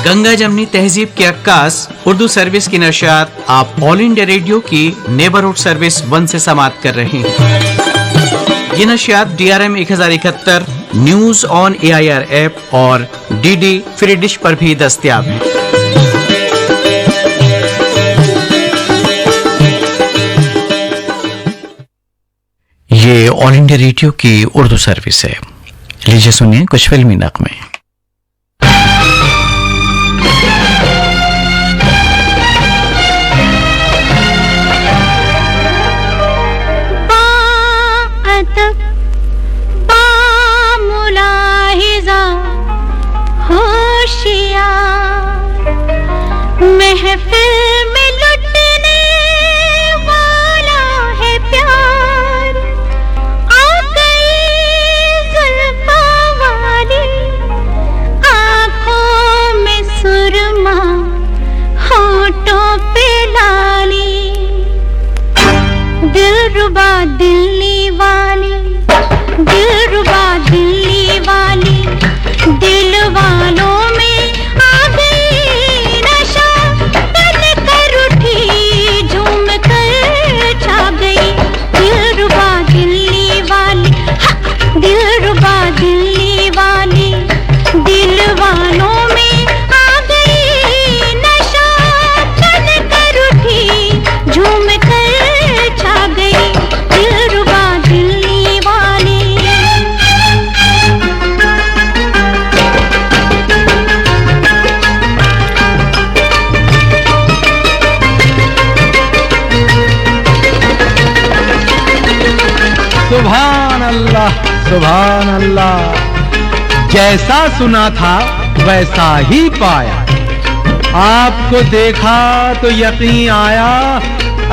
गंगा जमनी तहजीब की अक्कास उर्दू सर्विस की नशियात आप ऑल इंडिया रेडियो की नेबरहुड सर्विस 1 से समाप्त कर रहे हैं। ये नशियात DRM 1071 news on AIR app और DD फ्री डिश पर भी दस्तयाब है। ये ऑल इंडिया रेडियो की उर्दू सर्विस है। लीजिए सुनिए कुछ फिल्मी नगमे। महफिल में लुटने वाला है प्यार, आ गई जुल्फों वाली, आँखों में सुरमा, होठों पे लाली, दिलरुबा दिल्ली वाली, दिलरुबा दिल्ली वाली, दिल वालों में दिलरुबा दिल्ली वाली, दिल वालों में आ गई नशा, तन कर उठी झूम कर छा गई, दिलरुबा दिल्ली वाली। सुभान अल्लाह, सुभान अल्लाह, जैसा सुना था वैसा ही पाया। आपको देखा तो यकीन आया,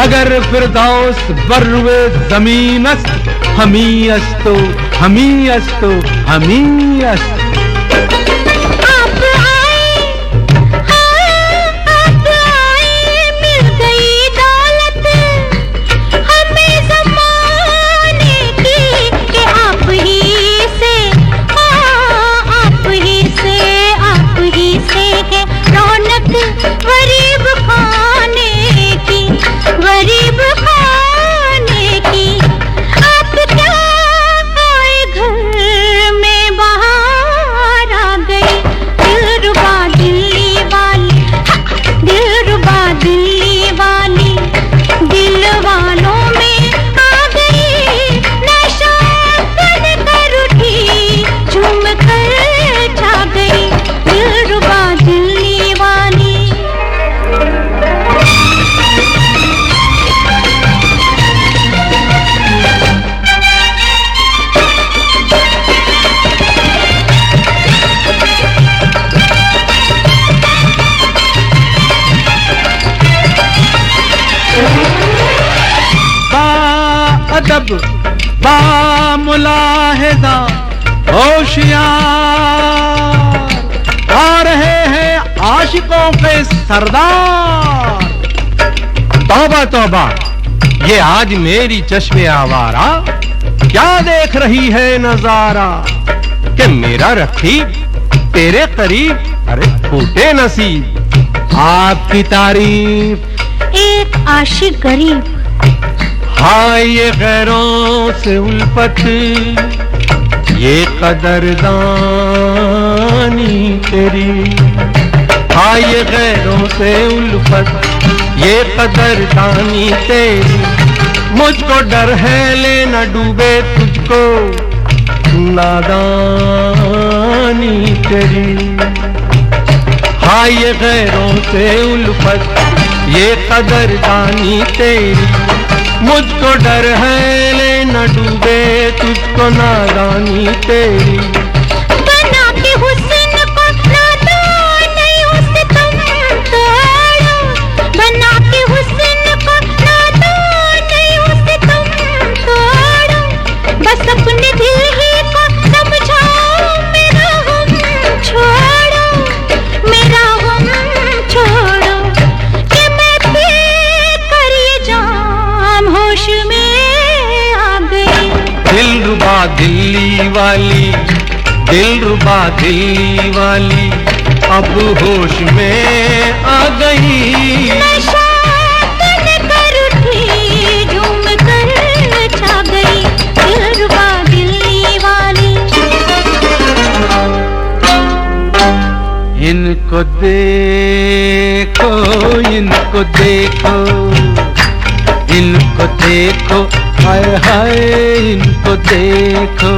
अगर फिरदौस बर्वे ज़मीनस्त, हमीयस्तो हमीयस्तो हमीयस्त। गरीब खाने की, गरीब खाने की, आप क्या आए घर में बाहर आ गए, दिलरुबा दिल्ली वाली, दिलरुबा दिल्ली वाली, दिल वालों में आ गई नशा, तन कर उठी झूम कर छा गई, दिलरुबा दिल्ली वाली। अदब बामुलाहिदा होशियार, आ रहे हैं आशिकों के सरदार। तौबा तौबा, ये आज मेरी चश्मे आवारा, क्या देख रही है नजारा, कि मेरा रखीब तेरे करीब, अरे फूटे नसीब। आपकी तारीफ एक आशिक गरीब, हाय ये गैरों से उल्फत, ये कदरदानी तेरी, हाय ये गैरों से उल्फत, ये कदरदानी तेरी, मुझको डर है ले न डूबे तुझको नादानी तेरी, हाय ये गैरों से उल्फत, ये कदरदानी तेरी, मुझको डर है ले न डूबे तुझको नादानी तेरी। बना के हुस्न को नादान नहीं उसे तुम तोड़ो, बना के हुस्न को नादान नहीं उसे तुम तोड़ो, बस अपने दिल ही को समझाओ, मेरा हम छोड़ो, मेरा हम छोड़ो, कि मैं पी कर ये जाम होश में आ गई। दिलरुबा दिल्ली वाली, दिलरुबा दिल्ली वाली, अब होश में आ गई। नशा तन कर उठी, झूम कर छा गई, दिलरुबा दिल्ली वाली। इनको देखो, इनको देखो, इनको देखो, हाय हाय इनको देखो,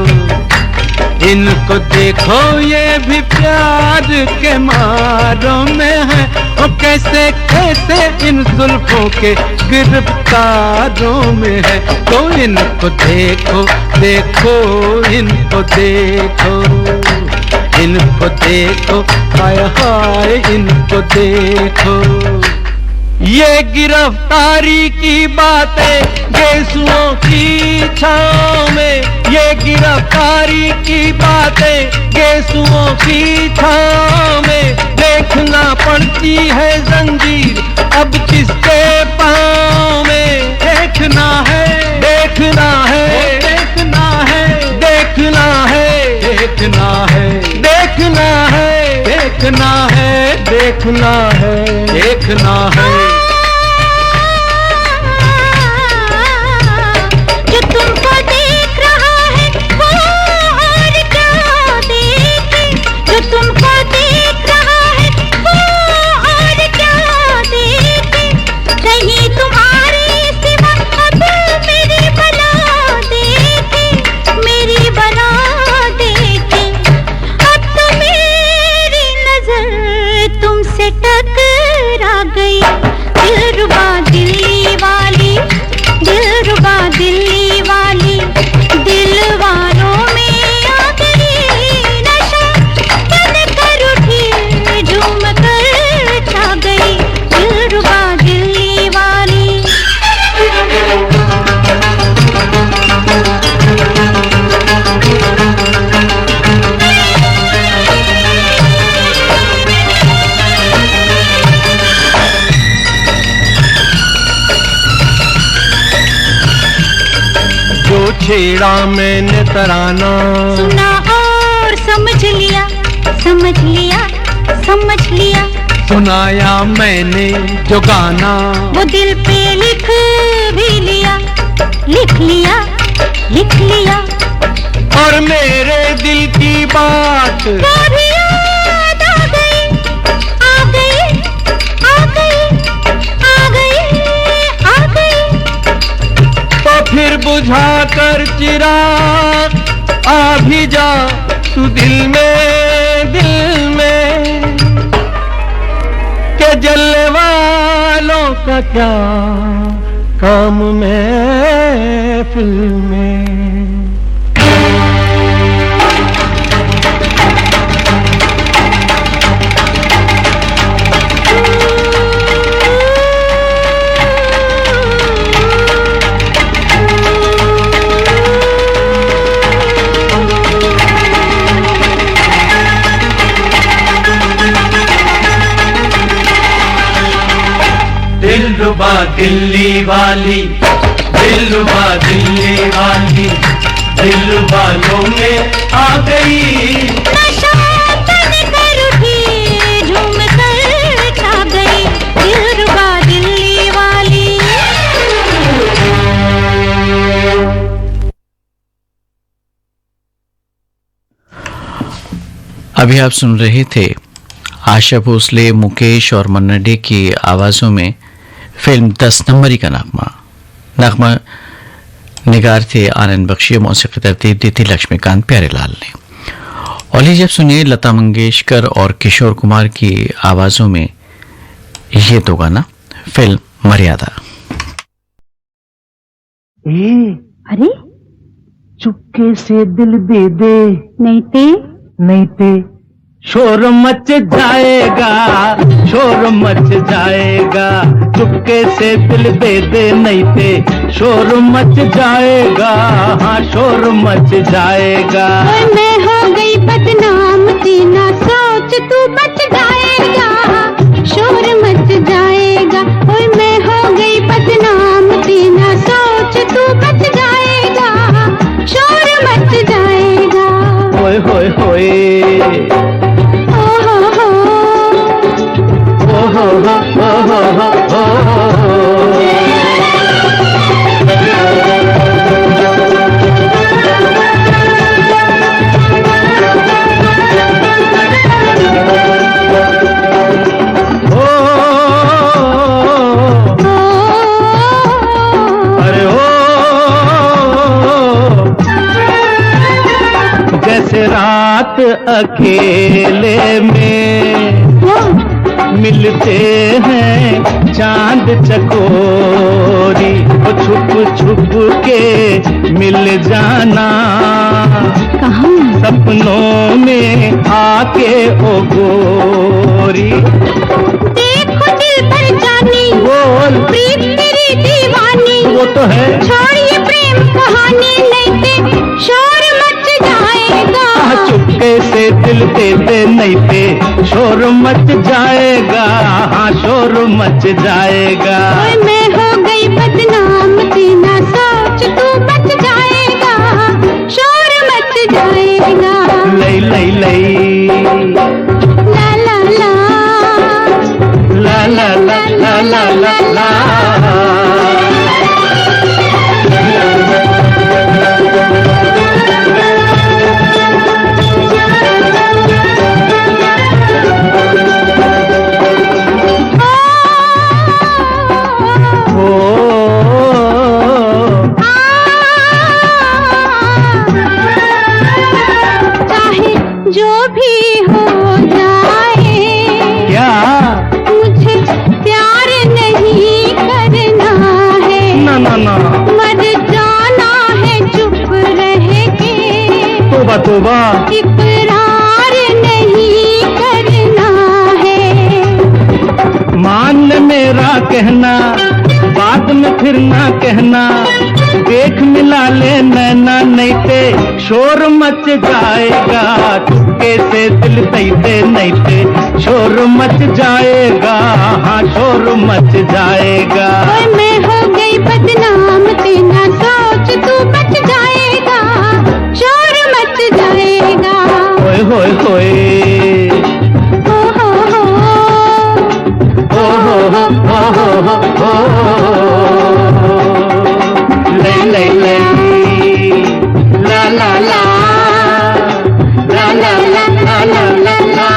इनको देखो, ये भी प्यार के मारों में है। और कैसे कैसे इन जुल्फों के गिरफ्तारों में है। तो इनको देखो, देखो, इनको देखो, इनको देखो, हाय हाय इनको देखो। ये गिरफ्तारी की बातें गेसुओं की छाँव में, ये गिरफ्तारी की बातें गेसुओं की छाँव में। देखना पड़ती है जंजीर अब किसके पाँव में। देखना है, देखना है, देखना है, देखना है, देखना है, देखना है, देखना है, देखना है, देखना है। जो तुमको देख रहा है वो और क्या देखे, जो तुमको देख रहा है वो और क्या देखे। कहीं तुम्हारे सिवा अब मेरी बला देखे, मेरी बला देखे। अब तो मेरी नजर तुमसे टकरा गई, दिलरुबा दिल्ली वाली, दिलरुबा दिल्ली वाली। दिल वालों में आ गई नशा, तन कर उठी, झूम कर छा गई, दिलरुबा दिल्ली वाली। जो छेड़ा मैंने तराना, सुना और समझ लिया, समझ लिया, समझ लिया। सुनाया मैंने जो गाना, वो दिल पे लिख भी लिया, लिख लिया, लिख लिया। और मेरे दिल की बात वो भी याद आ गई, आ गई, आ गई, आ गई, आ गई। तो फिर बुझा कर चिराग आ भी जा तू दिल में, दिल में। के जलने वालों का क्या काम महफिल में। दिलरुबा दिल्ली वाली, दिलरुबा दिल्ली वाली, दिल वालों में आ गई। नशा तन कर उठी, झूम कर छा गई, दिलरुबा दिल्ली वाली। अभी आप सुन रहे थे आशा भोसले, मुकेश और मन्ना डे की आवाज़ों में फिल्म 10 नंबरी का नगमा निगार थे आनंद बख्शी, मौसीकी तरतीब दी थी लक्ष्मीकांत प्यारेलाल ने। और जब सुनिए लता मंगेशकर और किशोर कुमार की आवाज़ों में ये तो गाना फिल्म मर्यादा। अरे चुपके से दिल दे दे, नहीं ते शोर मच जाएगा, शोर मच जाएगा। चुपके से दिल दे दे, नहीं ते शोर मच जाएगा, हाँ शोर मच जाएगा। मैं हो गई बदनाम, ना सोच तू बच जाएगा, शोर मच जाएगा। ओए मैं हो गई बदनाम, ना सोच तू बच जाएगा, शोर मच जाएगा। होए होए होए ओ हो हो रात अकेले में मिलते हैं चांद चकोरी, वो छुप छुप के मिल जाना कहाँ? सपनों में आके ओ गोरी। देखो दिल पर जानी, बोल प्रीत तेरी दीवानी, वो तो है। छोड़िए प्रेम कहानी, नहीं ते शोर मच जाएगा। चुपके से दिल देते नहीं पे शोर मच जाएगा, हाँ शोर मच जाएगा। ओए मैं हो गई बदनाम, तेना सोच तू बच जाएगा, शोर मच जाएगा। लई लई लई ला ला ला ला ला ला ला ला ला। जो भी हो जाए, क्या मुझे प्यार नहीं करना है। ना ना ना, मर जाना है चुप रह के, तोबा तोबा, इकरार नहीं करना है। मान ले मेरा कहना, बाद में फिर ना कहना, देख मिला ले नैना, नहीं ते शोर मच जाएगा। चुपके से दिल तैते नहीं ते शोर मच जाएगा, हाँ शोर मच जाएगा। ओए मैं हो गई बदनाम, तेना सोच तू बच जाएगा, शोर मच जाएगा। होए होए होए हो हो हो हो हो हो हो हो ले ले ले ला ला ला ला ला ला ला ला ला।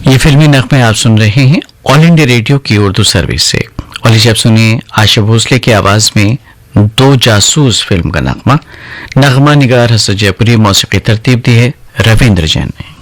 ये फिल्मी नगमे आप सुन रहे हैं ऑल इंडिया रेडियो की उर्दू सर्विस से। और लीजिए आप सुनिए आशा भोसले की आवाज में दो जासूस फिल्म का नगमा निगार हसन जयपुरी, मौसीकी तरतीब दी है रविंद्र जैन ने।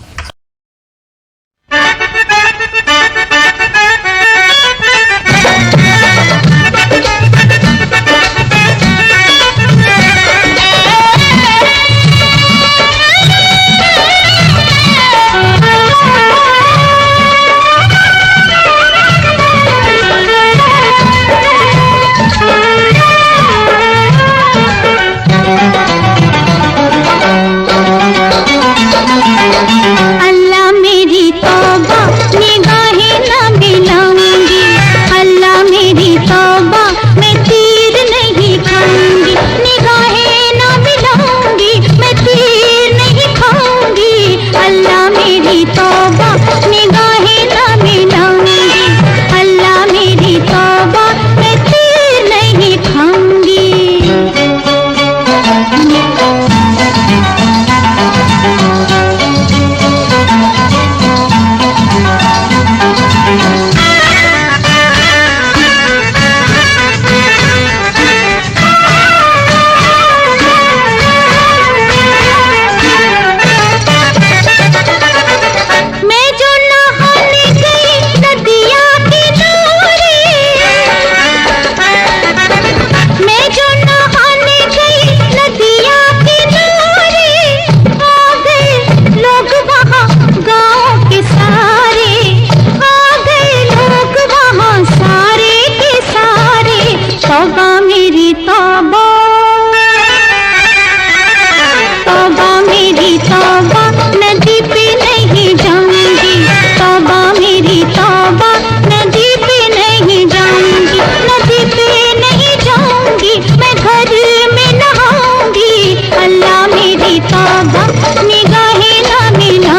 निगाहें ना मिला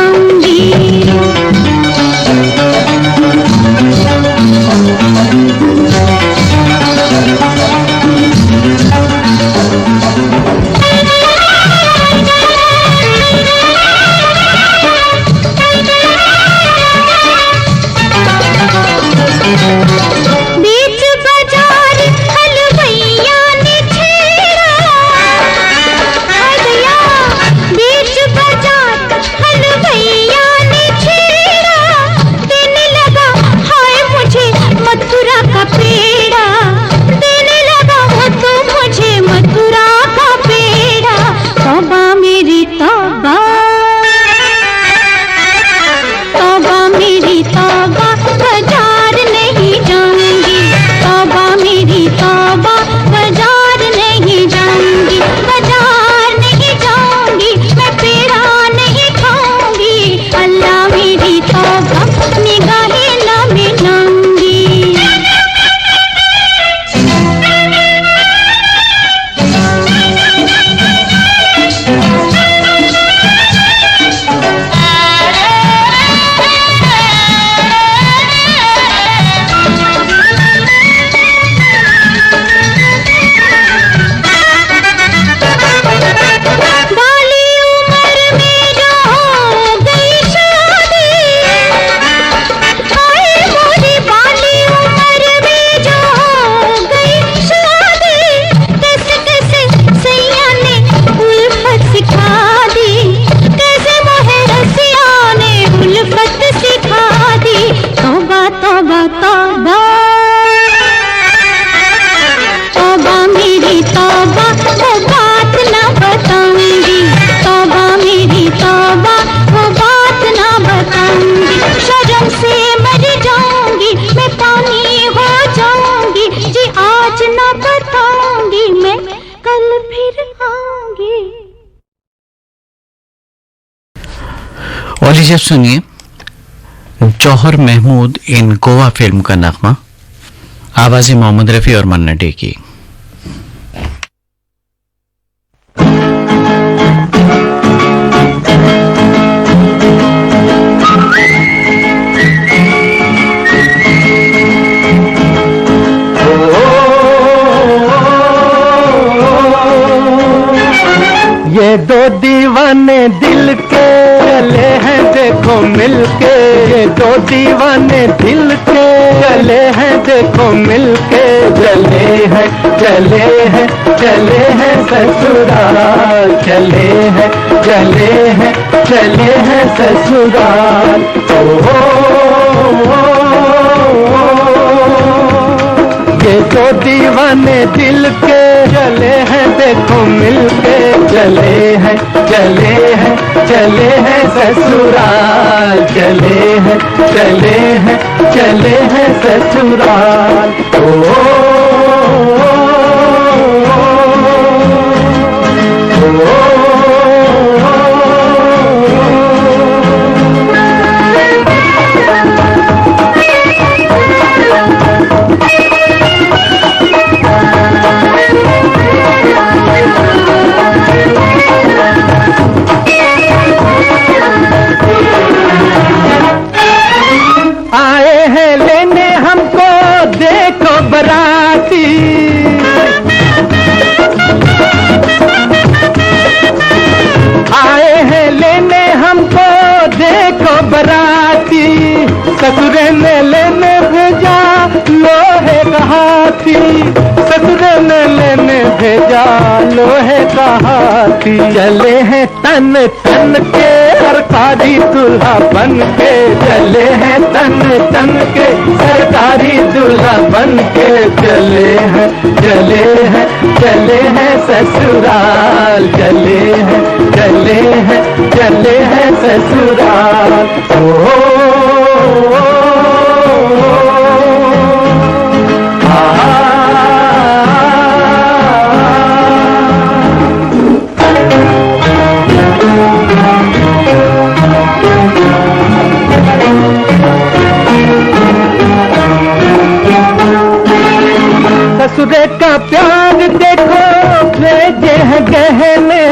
और लीजिए सुनिए जौहर महमूद इन गोवा फिल्म का नगमा, आवाज़ें मोहम्मद रफ़ी और मन्ना डे की। ये दो दीवाने दिल के चले हैं देखो मिलके, ये दो दीवाने दिल के चले हैं देखो मिलके, चले हैं चले हैं चले हैं ससुराल, चले हैं चले हैं चले हैं ससुराल। ये दो दीवाने दिल के चले हैं देखो मिलके, चले हैं चले हैं चले हैं ससुराल, चले हैं चले हैं चले हैं ससुराल। आए हैं लेने हमको देखो बराती, आए हैं लेने हमको देखो बराती, ससुरे ने लेने भेजा लोहे का हाथी, ससुरे ने लेने भेजा लोहे का हाथी। चले हैं तन तन के सरकारी दूल्हा बन के, चले हैं तन तन के सरकारी दूल्हा बन के, चले हैं चले हैं चले हैं ससुराल, चले हैं चले हैं चले हैं ससुराल। ससुरे का प्यार देखो भेजे हैं गहने,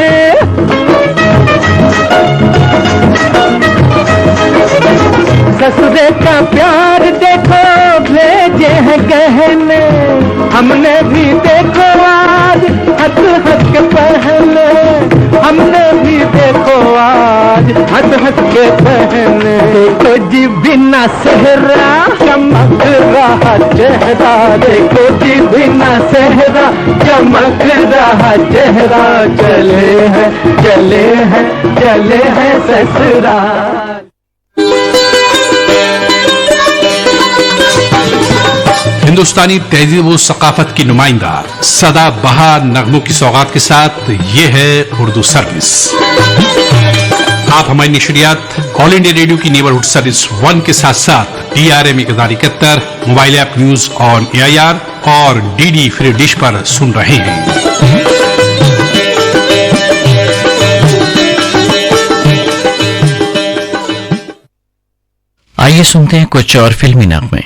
ससुरे का प्यार देखो भेजे हैं गहने, हमने भी देखो आज हंस हंस के पहने, हमने भी देखो आज हंस हंस के पहने। देखो जी बिना सेहरा चमक रहा चेहरा, देखो जी बिना सेहरा चमक रहा चेहरा, चले हैं चले हैं चले हैं ससुराल। हिंदुस्तानी तहजीब व सकाफत की नुमाइंदा सदा बहार नगमों की सौगात के साथ ये है उर्दू सर्विस। आप हमारी नशरियात ऑल इंडिया रेडियो की नेबरहुड सर्विस 1 के साथ साथ DRM 1071 mobile app news on AIR और DD फ्री डिश पर सुन रहे हैं। आइए सुनते हैं कुछ और फिल्मी नगमे।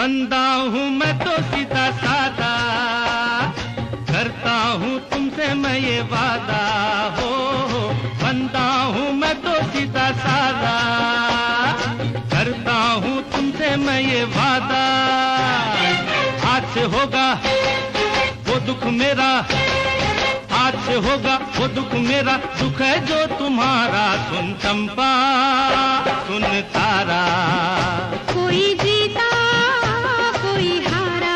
बंदा हूँ मैं तो सीधा सादा, करता हूँ तुमसे मैं ये वादा हो। बंदा हूँ मैं तो सीधा सादा, करता हूँ तुमसे मैं ये वादा। आज से होगा वो दुख मेरा, आज से होगा वो दुख मेरा, दुख है जो तुम्हारा। सुन चंपा सुन तारा, कोई जीता कोई हारा,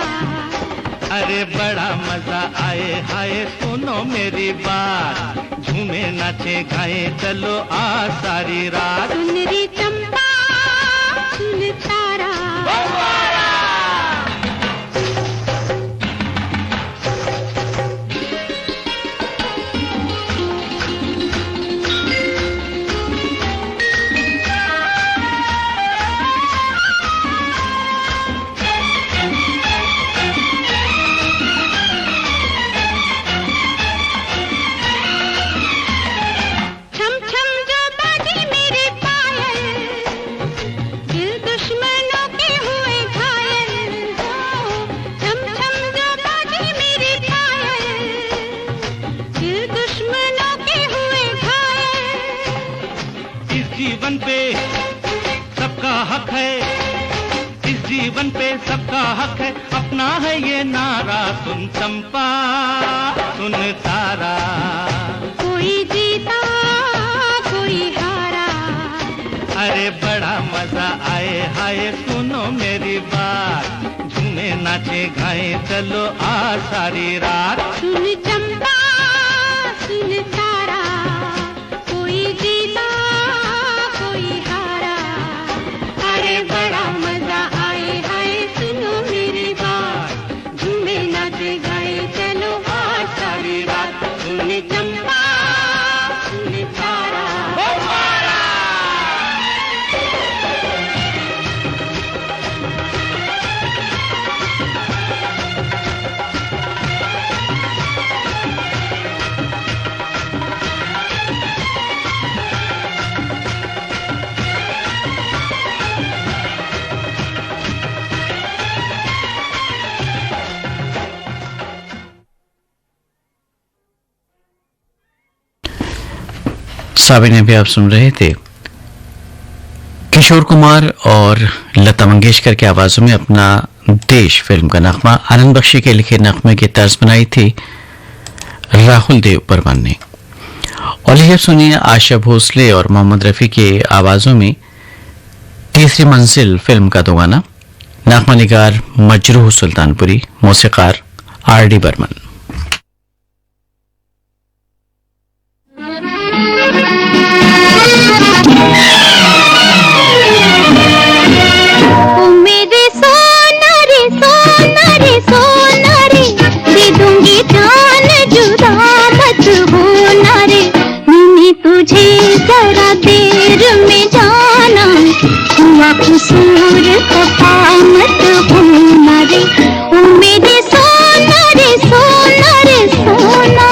अरे बड़ा मजा आए हाय सुनो मेरी बात, झूमे नाचे गाए चलो आ सारी रात। सुन रे चंपा सुन तारा, छम छम जो बाजी मेरे पायल, दिल दुश्मनों के हुए घायल हो। छम छम जो बाजी मेरे पायल, दिल दुश्मनों के हुए घायल। इस जीवन पे सबका हक है, इस जीवन पे सबका हक है, अपना है ये नारा। सुन चंपा सुन तारा, कोई जीता कोई हारा, अरे बड़ा मजा आए हाय सुनो मेरी बात, झूमे नाचे गाए चलो आ सारी रात। सुन चंपा सुन तारा, कोई जीता कोई हारा, अरे बड़ा मजा आए हाय सुनो मेरी बात, झूमे नाचे गाए चलो आज सारी रात। सुन चंपा सुन तारा, साबिन भी आप सुन रहे थे किशोर कुमार और लता मंगेशकर की आवाजों में अपना देश फिल्म का नगमा आनंद बख्शी के लिखे नगमे की तर्ज बनाई थी राहुल देव बर्मन ने। और ये सुनिए आशा भोसले और मोहम्मद रफी के आवाजों में तीसरी मंजिल फिल्म का दो गाना, नगमा निगार मजरूह सुल्तानपुरी, मौसीकार आर.डी. बर्मन। ओ मेरे सोना रे सोना रे सोना रे, दे दूंगी जान जुदा मत होना रे। मैंने तुझे जरा देर में जाना, हुआ कसूर खफा मत होना रे। ओ मेरे सोना रे सोना रे सोना।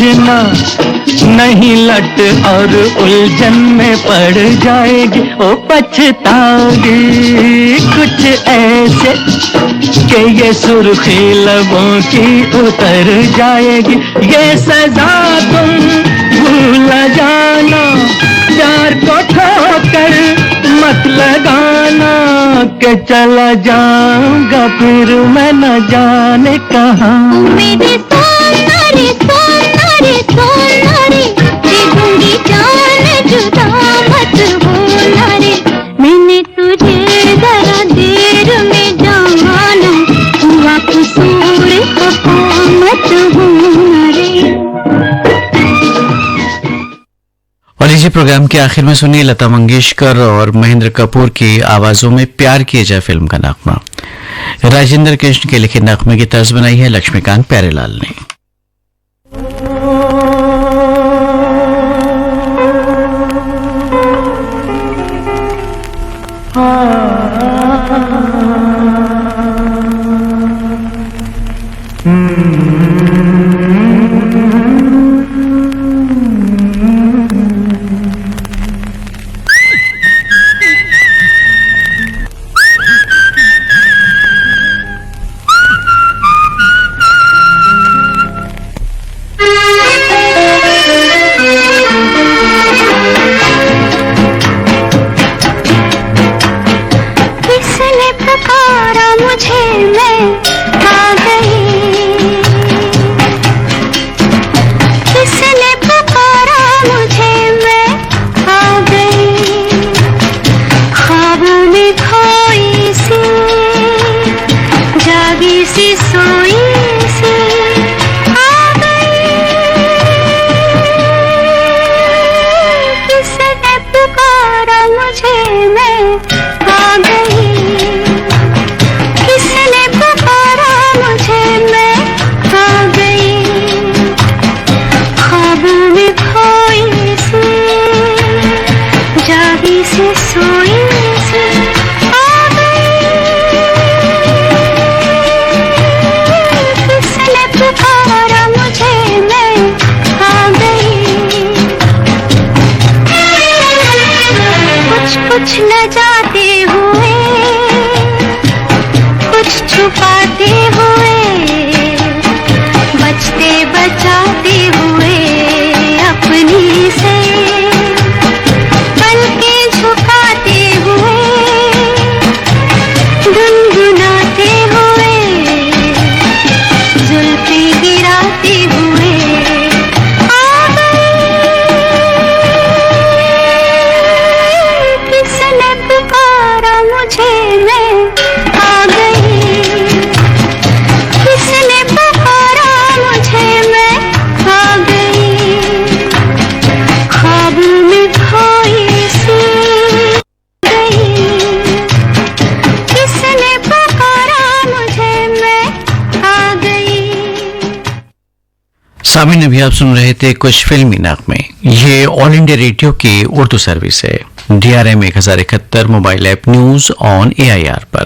समझना, नहीं लट और उलझन में पड़ जाएगी, ओ पछताओगी कुछ ऐसे कि ये सुर्खी लबों की उतर जाएगी। ये सजा तुम भूल जाना, प्यार को ठोकर मत लगाना, के चला जाऊंगा फिर मैं न जाने कहाँ। मेरे सोना रे सोना रे सोना रे, दे दूंगी जान जुदा मत होना रे। मैंने तुझे जरा देर में जाना, हुआ कसूर खफा मत होना रे। और इसी प्रोग्राम के आखिर में सुनिए लता मंगेशकर और महेंद्र कपूर की आवाजों में प्यार किए जाए फिल्म का नगमा। राजेंद्र कृष्ण के लिखे नगमे की तर्ज बनाई है लक्ष्मीकांत प्यारेलाल ने। कुछ न जाते हुए, कुछ छुपाते हुए, बचते बचाते हुए अपनी से, पलके झुकाते हुए, गुनगुनाते हुए, जुल्फे गिराते हुए आ गए। किसने पुकारा मुझे, मैं आ गई। किसने पुकारा मुझे, मैं आ गई। ख्वाब में खोई सी गई। किसने पुकारा मुझे, मैं आ गई। सामिन अभी आप सुन रहे थे कुछ फिल्मी नगमे। ये ऑल इंडिया रेडियो की उर्दू सर्विस है, DRM 1071 mobile app news on AIR पर।